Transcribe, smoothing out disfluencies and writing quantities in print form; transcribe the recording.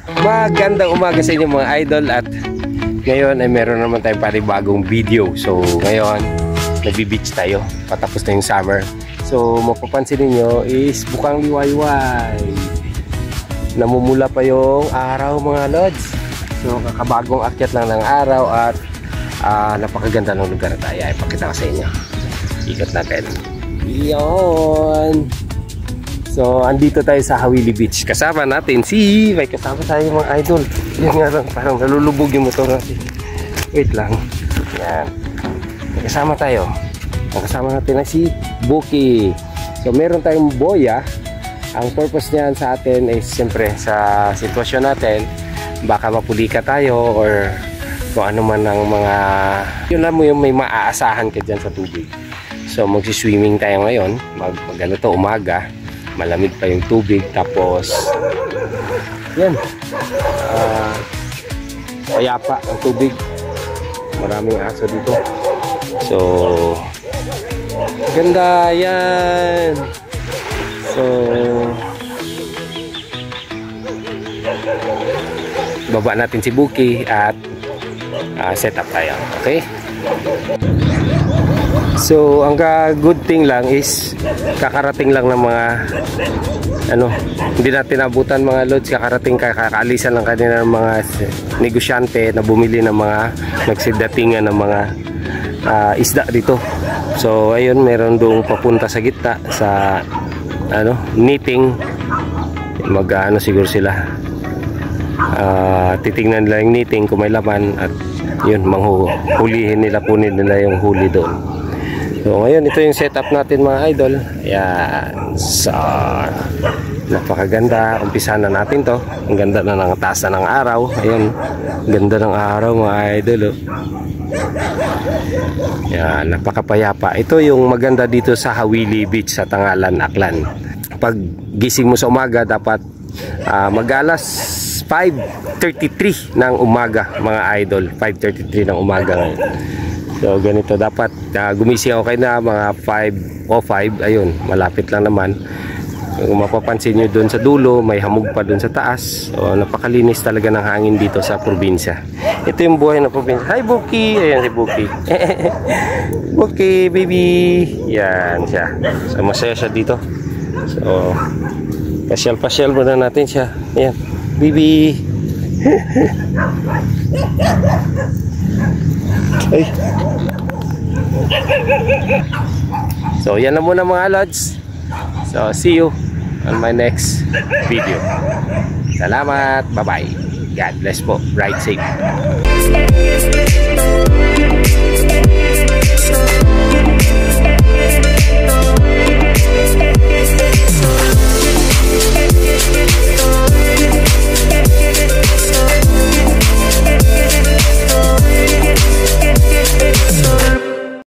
Magandang umaga sa inyo mga idol. At ngayon ay meron naman tayong panibagong video. So ngayon nagbi-beach tayo, patapos na yung summer. So mapapansin niyo is bukang liwayway, namumula pa yung araw mga lods. So kakabagong akyat lang ng araw at napakaganda ng lugar tayo. Ipakita ko sa inyo, ikot natin yon. So andito tayo sa Hawili Beach, kasama natin may kasama tayo mga idol. Yan nga lang, parang nalulubog yung motor natin. Wait lang, yan, may kasama tayo. Ang kasama natin ay si Buki. So meron tayong boya. Ang purpose niyan sa atin is siyempre sa sitwasyon natin, baka mapulika tayo or kung ano man ang mga, yun lang mo yung may maaasahan ka dyan sa tubig. So magsiswimming tayo ngayon, mag ano to, umaga, malamig pa yung tubig, tapos yan, payapa ang tubig, maraming aso dito. So ganda yan. So baba natin si Buki at set up tayo, okay? So ang good thing lang is kakarating lang ng mga hindi natin abutan mga loads, kakaalisan lang kanina ng mga negosyante na bumili ng mga nagsidatingan ng mga isda dito. So ayun, meron doong papunta sa gitna sa knitting, siguro sila titingnan nila yung knitting kung may laman, at yun, hulihin nila, kunin nila yung huli doon. So ngayon, ito yung setup natin mga idol. Yan, so napakaganda. Umpisa na natin to. Ang ganda na ng taas na ng araw. Ayun, ganda ng araw mga idol, oh. Yan, napakapayapa. Ito yung maganda dito sa Hawili Beach sa Tangalan, Aklan. Pag gising mo sa umaga, dapat mag-alas 5:33 ng umaga mga idol. 5:33 ng umaga ngayon. So ganito, dapat gumising ako kayo na mga 5:05. Ayun, malapit lang naman. Kung mapapansin nyo doon sa dulo, may hamog pa doon sa taas. So napakalinis talaga ng hangin dito sa probinsya. Ito yung buhay ng probinsya. Hi Buki! Ayan si Buki. Buki baby! Yan siya. So masaya siya dito. So pasyal-pasyal muna natin siya. Ayan, baby. Ay. So yan na muna mga lods. So see you on my next video. Salamat, bye bye. God bless po. Ride safe.